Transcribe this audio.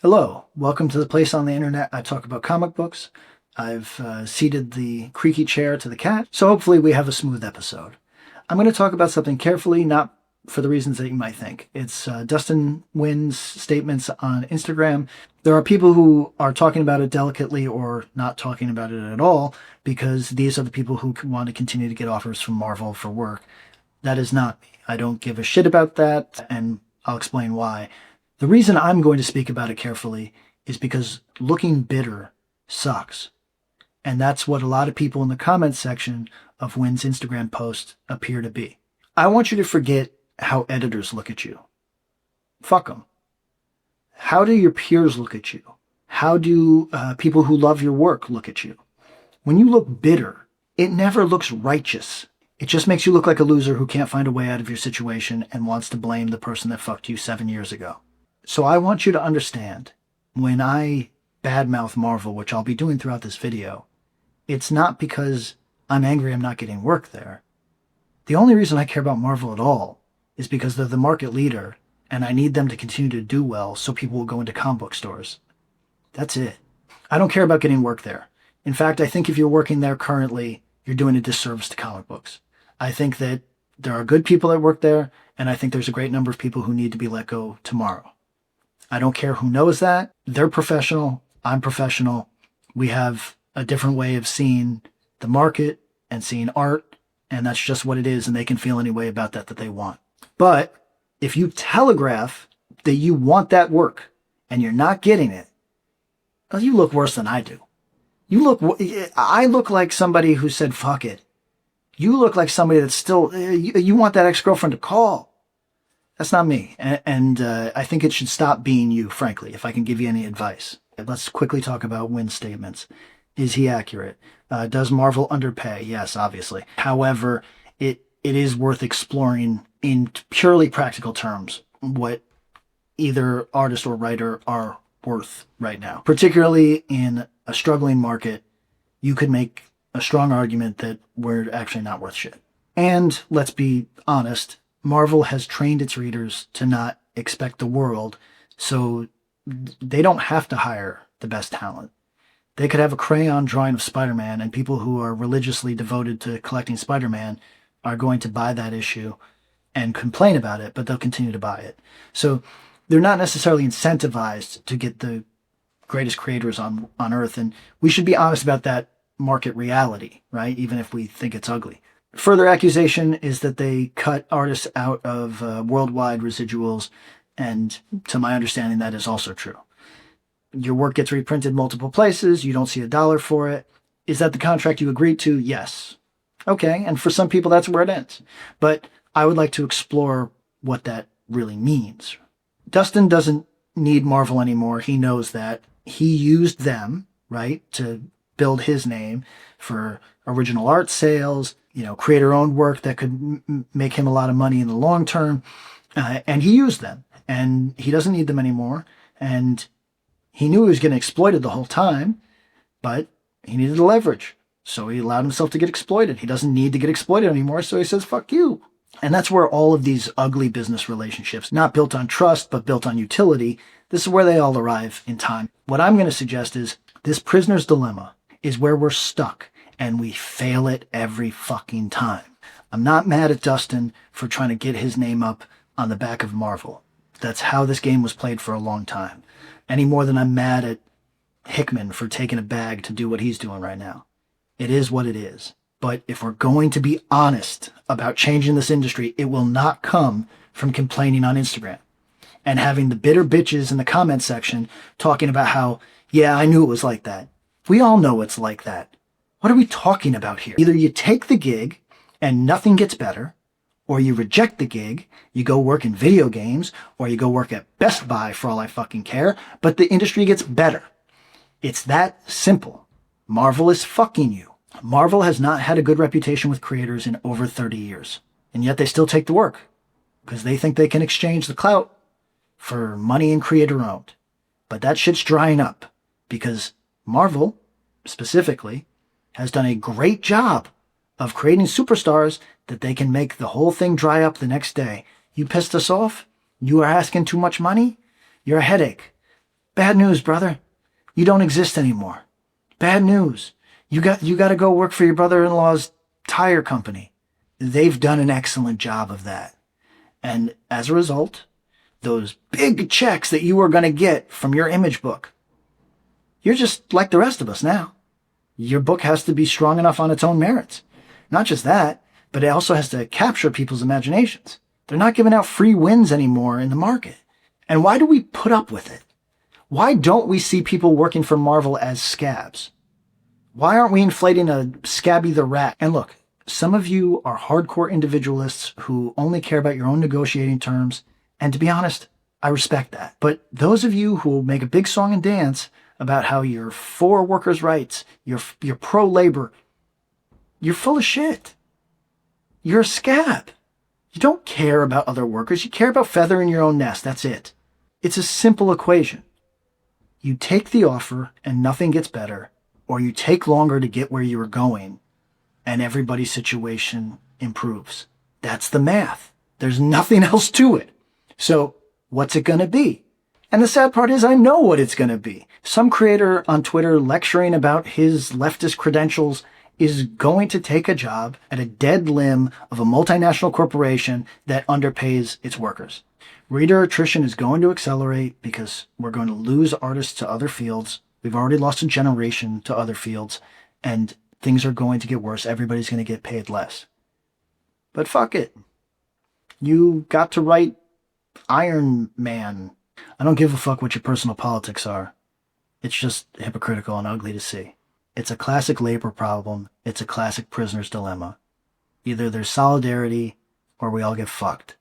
Hello, welcome to the place on the internet I talk about comic books. I've ceded the creaky chair to the cat, so hopefully we have a smooth episode. I'm going to talk about something carefully, not for the reasons that you might think. It's Dusin Nguyen's statements on Instagram. There are people who are talking about it delicately or not talking about it at all because these are the people who want to continue to get offers from Marvel for work. That is not me. I don't give a shit about that, and I'll explain why. The reason I'm going to speak about it carefully is because looking bitter sucks. And that's what a lot of people in the comments section of Nguyen's Instagram post appear to be. I want you to forget how editors look at you. Fuck them. How do your peers look at you? How do people who love your work look at you? When you look bitter, it never looks righteous. It just makes you look like a loser who can't find a way out of your situation and wants to blame the person that fucked you 7 years ago. So I want you to understand, when I badmouth Marvel, which I'll be doing throughout this video, it's not because I'm angry I'm not getting work there. The only reason I care about Marvel at all is because they're the market leader, and I need them to continue to do well so people will go into comic book stores. That's it. I don't care about getting work there. In fact, I think if you're working there currently, you're doing a disservice to comic books. I think that there are good people that work there, and I think there's a great number of people who need to be let go tomorrow. I don't care who knows that. They're professional. I'm professional. We have a different way of seeing the market and seeing art, and that's just what it is, and they can feel any way about that they want. But if you telegraph that you want that work and you're not getting it, well, you look worse than I do. I look like somebody who said, fuck it. You look like somebody that's still, you want that ex-girlfriend to call. That's not me. And I think it should stop being you, frankly, if I can give you any advice. Let's quickly talk about Nguyen's statements. Is he accurate? Does Marvel underpay? Yes, obviously. However, it is worth exploring in purely practical terms what either artist or writer are worth right now. Particularly in a struggling market, you could make a strong argument that we're actually not worth shit. And let's be honest, Marvel has trained its readers to not expect the world, so they don't have to hire the best talent. They could have a crayon drawing of Spider-Man, and people who are religiously devoted to collecting Spider-Man are going to buy that issue and complain about it, but they'll continue to buy it. So they're not necessarily incentivized to get the greatest creators on Earth, and we should be honest about that market reality, right? Even if we think it's ugly. Further accusation is that they cut artists out of worldwide residuals, and to my understanding, that is also true. Your work gets reprinted multiple places, you don't see $1 for it. Is that the contract you agreed to? Yes. Okay, and for some people that's where it ends. But I would like to explore what that really means. Dustin doesn't need Marvel anymore. He knows that. He used them, right, to build his name for original art sales, creator-owned work that could make him a lot of money in the long term. And he used them, and he doesn't need them anymore. And he knew he was getting exploited the whole time, but he needed the leverage. So he allowed himself to get exploited. He doesn't need to get exploited anymore, so he says, fuck you. And that's where all of these ugly business relationships, not built on trust, but built on utility, this is where they all arrive in time. What I'm going to suggest is this prisoner's dilemma is where we're stuck, and we fail it every fucking time. I'm not mad at Dustin for trying to get his name up on the back of Marvel. That's how this game was played for a long time. Any more than I'm mad at Hickman for taking a bag to do what he's doing right now. It is what it is. But if we're going to be honest about changing this industry, it will not come from complaining on Instagram and having the bitter bitches in the comment section talking about how, yeah, I knew it was like that. We all know it's like that. What are we talking about here? Either you take the gig and nothing gets better, or you reject the gig, you go work in video games, or you go work at Best Buy for all I fucking care, but the industry gets better. It's that simple. Marvel is fucking you. Marvel has not had a good reputation with creators in over 30 years, and yet they still take the work because they think they can exchange the clout for money and creator-owned. But that shit's drying up because Marvel, specifically, has done a great job of creating superstars that they can make the whole thing dry up the next day. You pissed us off? You are asking too much money? You're a headache. Bad news, brother. You don't exist anymore. Bad news. You got to go work for your brother-in-law's tire company. They've done an excellent job of that. And as a result, those big checks that you were going to get from your image book, you're just like the rest of us now. Your book has to be strong enough on its own merits. Not just that, but it also has to capture people's imaginations. They're not giving out free wins anymore in the market. And why do we put up with it? Why don't we see people working for Marvel as scabs? Why aren't we inflating a Scabby the Rat? And look, some of you are hardcore individualists who only care about your own negotiating terms. And to be honest, I respect that. But those of you who will make a big song and dance about how you're for workers' rights, you're pro-labor, you're full of shit. You're a scab. You don't care about other workers. You care about feathering your own nest. That's it. It's a simple equation. You take the offer and nothing gets better, or you take longer to get where you were going and everybody's situation improves. That's the math. There's nothing else to it. So what's it going to be? And the sad part is I know what it's going to be. Some creator on Twitter lecturing about his leftist credentials is going to take a job at a dead limb of a multinational corporation that underpays its workers. Reader attrition is going to accelerate because we're going to lose artists to other fields. We've already lost a generation to other fields, and things are going to get worse. Everybody's going to get paid less. But fuck it. You got to write Iron Man. I don't give a fuck what your personal politics are. It's just hypocritical and ugly to see. It's a classic labor problem. It's a classic prisoner's dilemma. Either there's solidarity or we all get fucked.